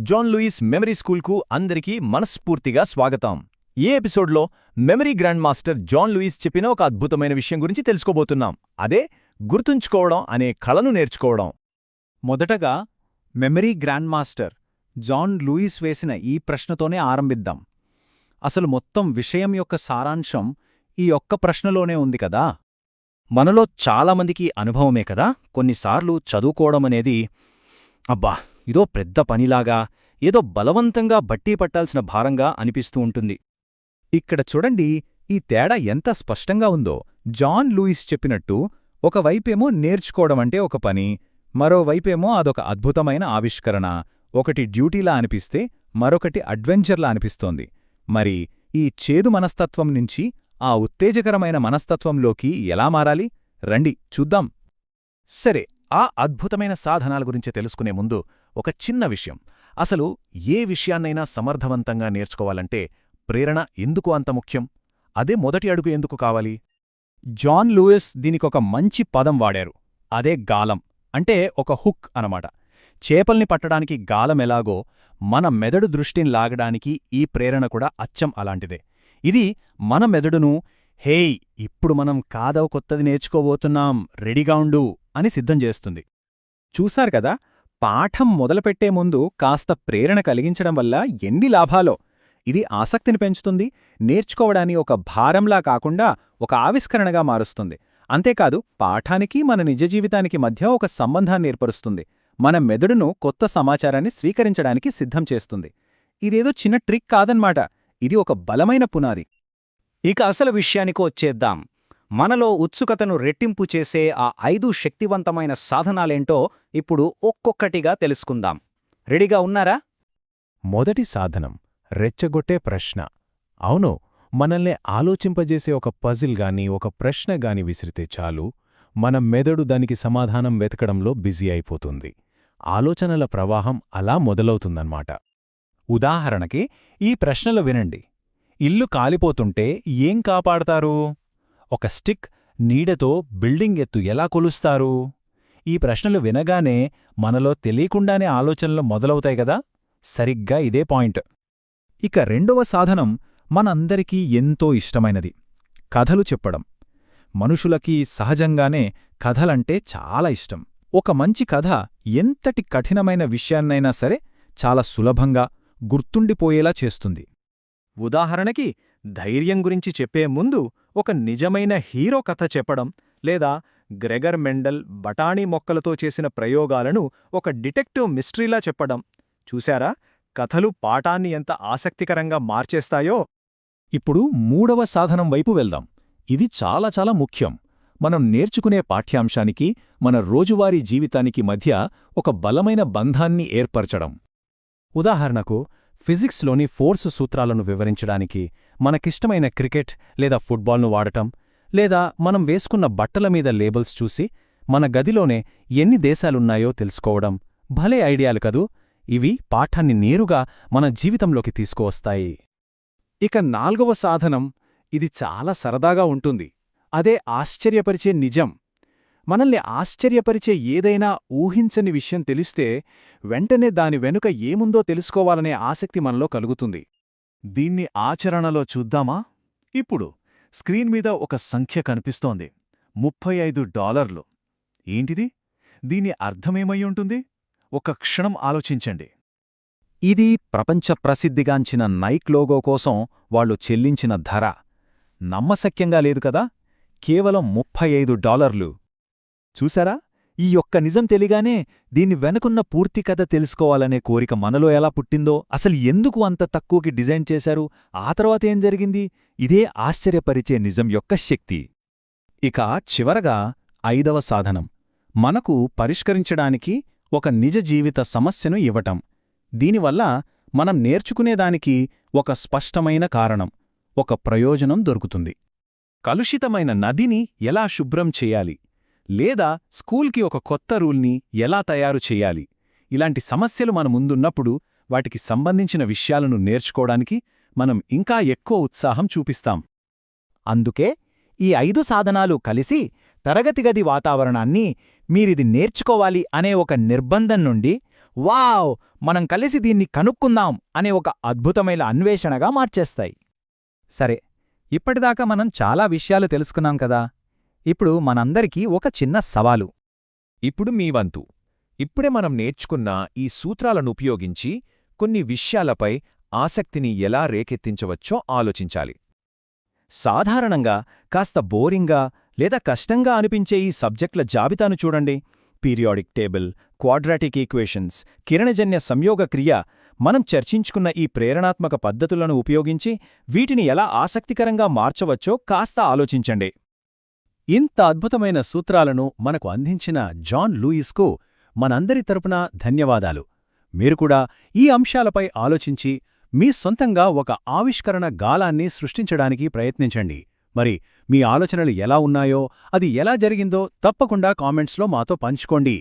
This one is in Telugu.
జాన్ లూయిస్ మెమరీ స్కూల్కు అందరికీ మనస్ఫూర్తిగా స్వాగతం. ఈ ఎపిసోడ్లో memory grand master John Lewis చెప్పిన ఒక అద్భుతమైన విషయం గురించి తెలుసుకోబోతున్నాం. అదే గుర్తుంచుకోవడం అనే కళను నేర్చుకోవడం. మొదటగా memory grand master John Lewis వేసిన ఈ ప్రశ్నతోనే ఆరంభిద్దాం. అసలు మొత్తం విషయం యొక్క సారాంశం ఈ ఒక్క ప్రశ్నలోనే ఉంది కదా. మనలో చాలామందికి అనుభవమే కదా, కొన్నిసార్లు చదువుకోవడమనేది అబ్బా ఇదో పెద్ద పనిలాగా, ఏదో బలవంతంగా బట్టి పట్టాల్సిన భారంగా అనిపిస్తూ ఉంటుంది. ఇక్కడ చూడండి, ఈ తేడా ఎంత స్పష్టంగా ఉందో. జాన్ లూయిస్ చెప్పినట్టు ఒకవైపేమో నేర్చుకోవడమంటే ఒక పని, మరోవైపేమో అదొక అద్భుతమైన ఆవిష్కరణ. ఒకటి డ్యూటీలా అనిపిస్తే మరొకటి అడ్వెంచర్లా అనిపిస్తోంది. మరి ఈ చేదు మనస్తత్వం నుంచి ఆ ఉత్తేజకరమైన మనస్తత్వంలోకి ఎలా మారాలి? రండి చూద్దాం. సరే, ఆ అద్భుతమైన సాధనాల గురించి తెలుసుకునే ముందు ఒక చిన్న విషయం. అసలు ఏ విషయాన్నైనా సమర్థవంతంగా నేర్చుకోవాలంటే ప్రేరణ ఎందుకు అంత ముఖ్యం? అదే మొదటి అడుగు ఎందుకు కావాలి? జాన్ లూయిస్ దీనికొక మంచి పదం వాడారు. అదే గాలం. అంటే ఒక హుక్ అనమాట. చేపల్ని పట్టడానికి గాలం ఎలాగో మన మెదడు దృష్టిని లాగడానికి ఈ ప్రేరణ కూడా అచ్చం అలాంటిదే. ఇది మన మెదడును హేయ్, ఇప్పుడు మనం కాదో కొత్తది నేర్చుకోబోతున్నాం, రెడీగా ఉండు అని సిద్ధం చేస్తుంది. చూశారు కదా, పాఠం మొదలుపెట్టే ముందు కాస్త ప్రేరణ కలిగించడం వల్ల ఎన్ని లాభాలో. ఇది ఆసక్తిని పెంచుతుంది, నేర్చుకోవడాన్ని ఒక భారంలా కాకుండా ఒక ఆవిష్కరణగా మారుస్తుంది. అంతేకాదు, పాఠానికి మన నిజ జీవితానికి మధ్య ఒక సంబంధాన్ని ఏర్పరుస్తుంది. మన మెదడును కొత్త సమాచారాన్ని స్వీకరించడానికి సిద్ధం చేస్తుంది. ఇదేదో చిన్న ట్రిక్ కాదన్మాట, ఇది ఒక బలమైన పునాది. ఇక అసలు విషయానికి వచ్చేద్దాం. మనలో ఉత్సుకతను రెట్టింపు చేసే ఆ 5 శక్తివంతమైన సాధనాలేంటో ఇప్పుడు ఒక్కొక్కటిగా తెలుసుకుందాం. రెడీగా ఉన్నారా? మొదటి సాధనం రెచ్చగొట్టే ప్రశ్న. అవును, మనల్ని ఆలోచింపజేసే ఒక పజిల్ గాని ఒక ప్రశ్న గాని విసిరితే చాలు, మన మెదడు దానికి సమాధానం వెతకడంలో బిజీ అయిపోతుంది. ఆలోచనల ప్రవాహం అలా మొదలవుతుందన్నమాట. ఉదాహరణకి ఈ ప్రశ్నలు వినండి. ఇల్లు కాలిపోతుంటే ఏం కాపాడతారు? ఒక స్టిక్, నీడతో బిల్డింగ్ ఎత్తు ఎలా కొలుస్తారు? ఈ ప్రశ్నలు వినగానే మనలో తెలియకుండానే ఆలోచనలు మొదలవుతాయి గదా. సరిగ్గా ఇదే పాయింట్. ఇక రెండవ సాధనం మనందరికీ ఎంతో ఇష్టమైనది, కథలు చెప్పడం. మనుషులకి సహజంగానే కథలంటే చాలా ఇష్టం. ఒక మంచి కథ ఎంతటి కఠినమైన విషయాన్నైనా సరే చాలా సులభంగా గుర్తుండిపోయేలా చేస్తుంది. ఉదాహరణకి, ధైర్యం గురించి చెప్పే ముందు ఒక నిజమైన హీరో కథ చెప్పడం, లేదా గ్రెగర్ మెండల్ బఠానీ మొక్కలతో చేసిన ప్రయోగాలను ఒక డిటెక్టివ్ మిస్టరీలా చెప్పడం. చూశారా, కథలు పాఠాన్ని ఎంత ఆసక్తికరంగా మార్చేస్తాయో. ఇప్పుడు మూడవ సాధనం వైపు వెళ్దాం. ఇది చాలా చాలా ముఖ్యం. మనం నేర్చుకునే పాఠ్యాంశానికి మన రోజువారీ జీవితానికి మధ్య ఒక బలమైన బంధాన్ని ఏర్పరచడం. ఉదాహరణకు, ఫిజిక్స్లోని ఫోర్స్ సూత్రాలను వివరించడానికి మనకిష్టమైన క్రికెట్ లేదా ఫుట్బాల్ను వాడటం, లేదా మనం వేసుకున్న బట్టల మీద లేబుల్స్ చూసి మన గదిలోనే ఎన్ని దేశాలున్నాయో తెలుసుకోవడం. భలే ఐడియాలు కదూ. ఇవి పాఠాన్ని నేరుగా మన జీవితంలోకి తీసుకువస్తాయి. ఇక నాల్గవ సాధనం, ఇది చాలా సరదాగా ఉంటుంది. అదే ఆశ్చర్యపరిచే నిజం. మనల్ని ఆశ్చర్యపరిచే ఏదైనా ఊహించని విషయం తెలిస్తే వెంటనే దాని వెనుక ఏముందో తెలుసుకోవాలనే ఆసక్తి మనలో కలుగుతుంది. దీన్ని ఆచరణలో చూద్దామా? ఇప్పుడు స్క్రీన్ మీద ఒక సంఖ్య కనిపిస్తోంది, $35. ఏంటిది? దీని అర్థమేమయ్యుంటుంది? ఒక క్షణం ఆలోచించండి. ఇది ప్రపంచ ప్రసిద్ధిగాంచిన నైక్ లోగో కోసం వాళ్లు చెల్లించిన ధర. నమ్మశక్యంగా లేదు కదా. కేవలం $35. చూసారా, ఈ ఒక్క నిజం తెలియగానే దీన్ని వెనుకున్న పూర్తి కథ తెలుసుకోవాలనే కోరిక మనలో ఎలా పుట్టిందో, అసలు ఎందుకు అంత తక్కువకి డిజైన్ చేశారు, ఆ తర్వాత ఏం జరిగింది, ఇదే ఆశ్చర్యపరిచే నిజం యొక్క శక్తి. ఇక చివరగా 5వ సాధనం, మనకు పరిష్కరించడానికి ఒక నిజ జీవిత సమస్యను ఇవ్వటం. దీనివల్ల మనం నేర్చుకునేదానికి ఒక స్పష్టమైన కారణం, ఒక ప్రయోజనం దొరుకుతుంది. కలుషితమైన నదిని ఎలా శుభ్రం చేయాలి, లేదా స్కూల్కి ఒక కొత్త రూల్ని ఎలా తయారు చెయ్యాలి, ఇలాంటి సమస్యలు మన ముందున్నప్పుడు వాటికి సంబంధించిన విషయాలను నేర్చుకోవడానికి మనం ఇంకా ఎక్కువ ఉత్సాహం చూపిస్తాం. అందుకే ఈ 5 సాధనాలు కలిసి తరగతి గది వాతావరణాన్ని మీరిది నేర్చుకోవాలి అనే ఒక నిర్బంధం నుండి వావ్ మనం కలిసి దీన్ని కనుక్కుందాం అనే ఒక అద్భుతమైన అన్వేషణగా మార్చేస్తాయి. సరే, ఇప్పటిదాకా మనం చాలా విషయాలు తెలుసుకున్నాం కదా. ఇప్పుడు మనందరికీ ఒక చిన్న సవాలు. ఇప్పుడు మీ వంతు. ఇప్పుడే మనం నేర్చుకున్న ఈ సూత్రాలను ఉపయోగించి కొన్ని విషయాలపై ఆసక్తిని ఎలా రేకెత్తించవచ్చో ఆలోచించాలి. సాధారణంగా కాస్త బోరింగ్గా లేదా కష్టంగా అనిపించే ఈ సబ్జెక్టుల జాబితాను చూడండి. పీరియాడిక్ టేబుల్, క్వాడ్రాటిక్ ఈక్వేషన్స్, కిరణజన్య సంయోగ క్రియ. మనం చర్చించుకున్న ఈ ప్రేరణాత్మక పద్ధతులను ఉపయోగించి వీటిని ఎలా ఆసక్తికరంగా మార్చవచ్చో కాస్త ఆలోచించండి. ఇంత అద్భుతమైన సూత్రాలను మనకు అందించిన జాన్ లూయిస్కు మనందరి తరపున ధన్యవాదాలు. మీరు కూడా ఈ అంశాలపై ఆలోచించి మీ సొంతంగా ఒక ఆవిష్కరణ గాలాన్ని సృష్టించడానికి ప్రయత్నించండి. మరి మీ ఆలోచనలు ఎలా ఉన్నాయో, అది ఎలా జరిగిందో తప్పకుండా కామెంట్స్లో మాతో పంచుకోండి.